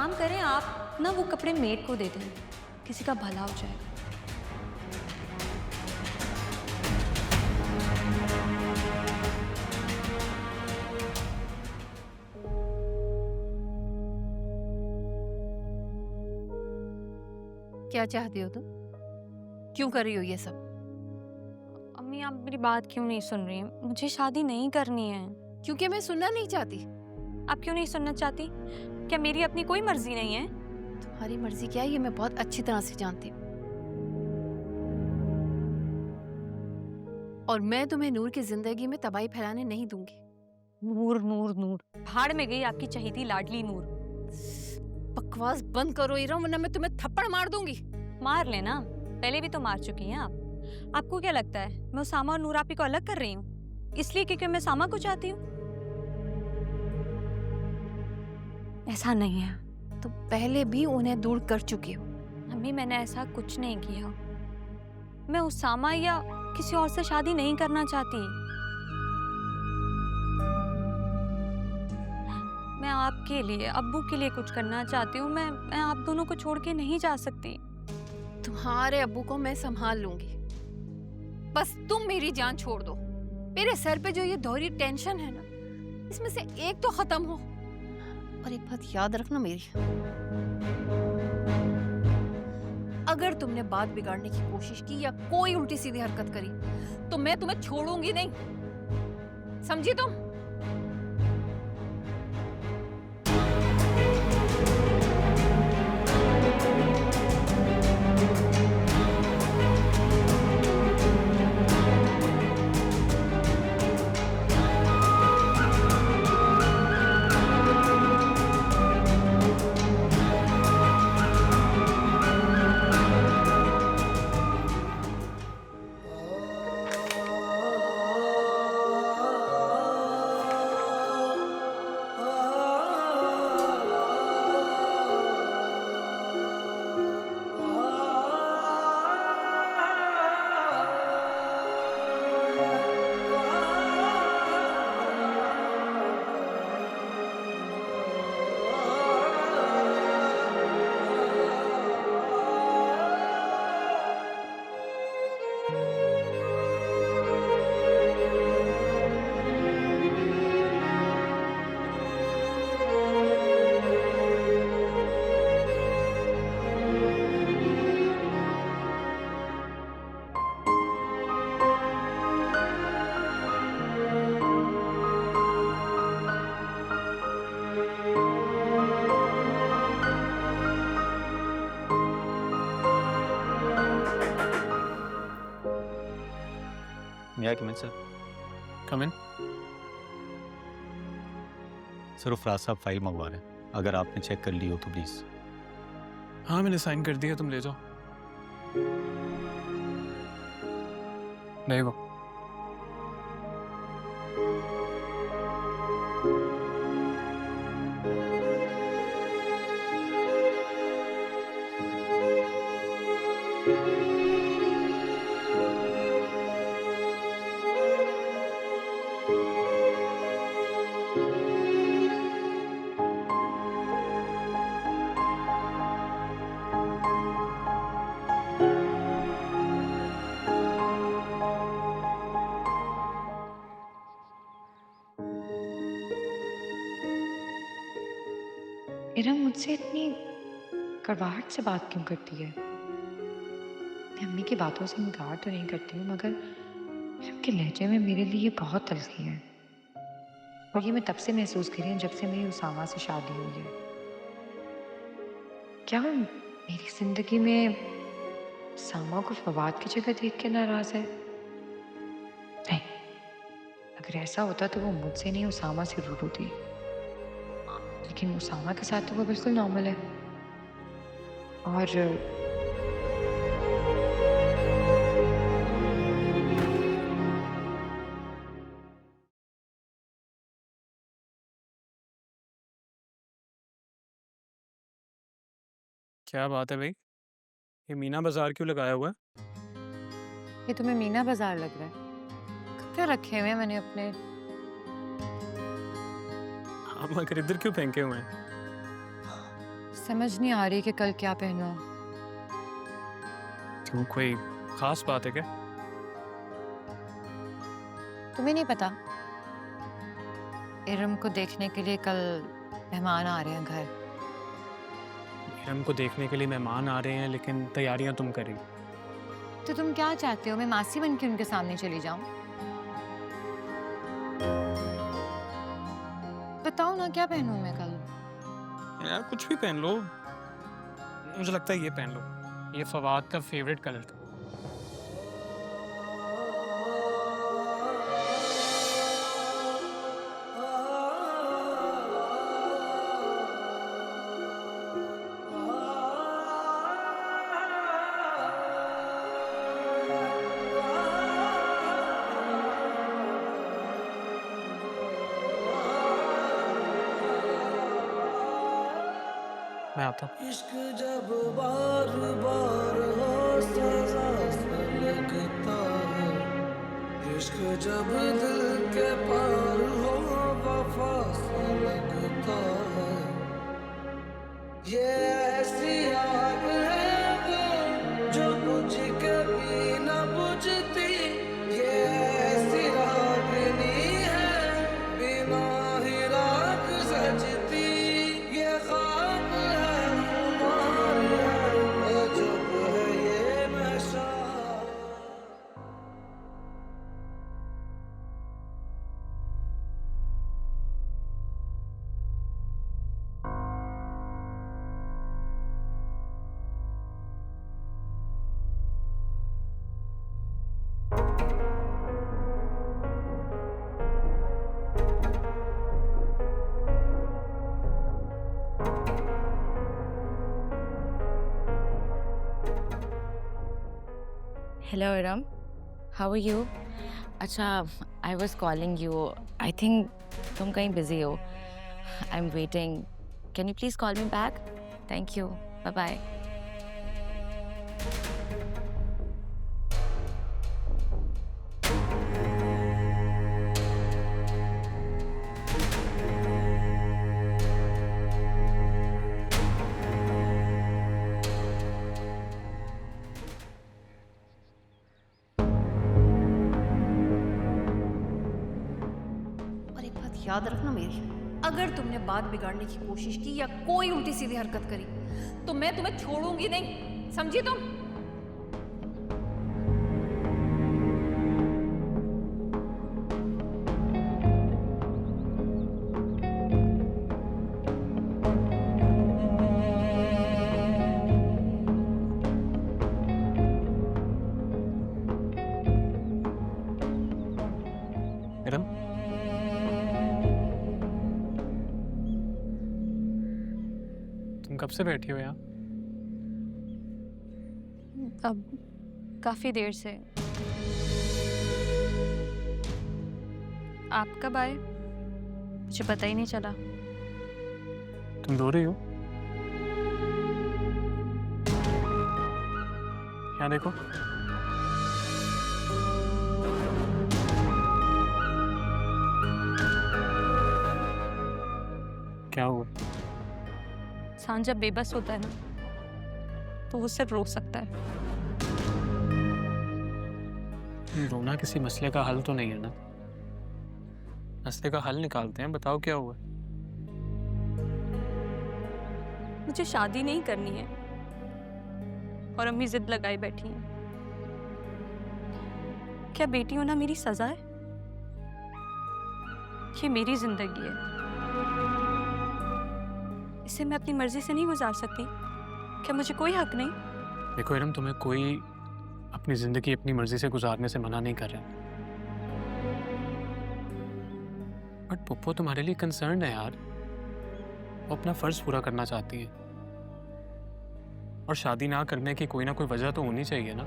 काम करें आप ना, वो कपड़े मेड को दे दें, किसी का भला हो जाएगा। क्या चाहती हो तुम? क्यों कर रही हो ये सब? अम्मी आप मेरी बात क्यों नहीं सुन रही हैं? मुझे शादी नहीं करनी है। क्योंकि मैं सुनना नहीं चाहती। आप क्यों नहीं सुनना चाहती? क्या मेरी अपनी कोई मर्जी नहीं है? तुम्हारी मर्जी क्या है ये मैं बहुत अच्छी तरह से जानती हूँ। और मैं तुम्हें नूर की जिंदगी में तबाही फैलाने नहीं दूंगी। नूर नूर नूर, भाड़ में गई आपकी चहीती लाडली नूर। बकवास बंद करो इरा, वरना मैं तुम्हें थप्पड़ मार दूंगी। मार लेना, पहले भी तो मार चुकी हैं आप। आपको क्या लगता है मैं उसामा और नूर आपी को अलग कर रही हूँ इसलिए क्योंकि मैं सामा को चाहती हूँ? ऐसा नहीं है। तो पहले भी उन्हें दूर कर चुकी हो। अम्मी मैंने ऐसा कुछ नहीं किया। मैं उसामा या किसी और से शादी नहीं करना चाहती। मैं आपके लिए, अब्बू के लिए कुछ करना चाहती हूँ। मैं आप दोनों को छोड़ के नहीं जा सकती। तुम्हारे अब्बू को मैं संभाल लूंगी, बस तुम मेरी जान छोड़ दो। मेरे सर पे जो ये दोहरी टेंशन है ना, इसमें से एक तो खत्म हो। और एक बात याद रखना मेरी, अगर तुमने बात बिगाड़ने की कोशिश की या कोई उल्टी सीधी हरकत करी तो मैं तुम्हें छोड़ूंगी नहीं, समझी तुम? May I come in, sir? Come in. Sir Ufraj साहब फाइल मंगवा रहे हैं, अगर आपने चेक कर ली हो तो प्लीज। हाँ मैंने साइन कर दिया, तुम ले जाओ। नहीं वो इरा मुझसे इतनी कड़वाहट से बात क्यों करती है? मैं अम्मी की बातों से इनकार तो नहीं करती हूँ, मगर उनके लहजे में मेरे लिए बहुत तलखी है। और ये मैं तब से महसूस कर रही हूँ जब से मेरी उसामा से शादी हुई है। क्या मेरी जिंदगी में सामा को फवाद की जगह देख के नाराज है? नहीं, अगर ऐसा होता तो वो मुझसे नहीं उसामा से रूठ होती। लेकिन उसामा के साथ तो वो बिल्कुल नॉर्मल है। और क्या बात है भाई, ये मीना बाजार क्यों लगाया हुआ है? ये तुम्हें मीना बाजार लग रहा है? कपड़े रखे हुए हैं मैंने अपने। आप मगर इधर क्यों फेंके हुए हैं? समझ नहीं आ रही कि कल क्या पहनूं। क्यों, कोई खास बात है क्या? तुम्हें नहीं पता, इरम को देखने के लिए कल मेहमान आ रहे हैं घर। इरम को देखने के लिए मेहमान आ रहे हैं, लेकिन तैयारियां तुम करी। तो तुम क्या चाहते हो, मैं मासी बन के उनके सामने चली जाऊं? बताओ ना, क्या पहनूं मैं कल? यार कुछ भी पहन लो, मुझे लगता है ये पहन लो, ये फवाद का फेवरेट कलर था। मैं आता हूँ। इश्क जब बार बार हो सजा सा लगता है, इश्क जब दिल के पार हो वफा सा लगता है। ये ऐसी आग है वो जो बुझ के भी न बुझती, ये ऐसी रागनी है बिना ही राग सजती। ये ख्वाब है, खुमार है, अजब है ये नशा। Hello, Iram. How are you? अच्छा, I was calling you. I think तुम कहीं busy हो. I'm waiting. Can you please call me back? Thank you. Bye bye. और एक बात याद रखना मेरी, अगर तुमने बात बिगाड़ने की कोशिश की या कोई उल्टी सीधी हरकत करी तो मैं तुम्हें छोड़ूंगी नहीं, समझी तुम? इरम, तुम कब से बैठी हो यहाँ? अब काफी देर से। आप कब आए मुझे पता ही नहीं चला। तुम रो रही हो? यहाँ देखो। क्या हुआ? इंसान जब बेबस होता है ना तो वो सिर्फ रो सकता है। रोना किसी मसले का हल तो नहीं है ना। मसले का हल निकालते हैं, बताओ क्या हुआ? मुझे शादी नहीं करनी है और अम्मी जिद लगाई बैठी हैं। क्या बेटी होना मेरी सजा है? ये मेरी जिंदगी है, इसे मैं अपनी मर्जी से नहीं गुजार सकती। क्या मुझे कोई हक नहीं? देखो इरम, तुम्हें कोई अपनी जिंदगी अपनी मर्जी से गुजारने से मना नहीं कर रहा, बट पुप्पो तुम्हारे लिए कंसर्न है यार। वो अपना फर्ज पूरा करना चाहती है और शादी ना करने की कोई ना कोई वजह तो होनी चाहिए ना।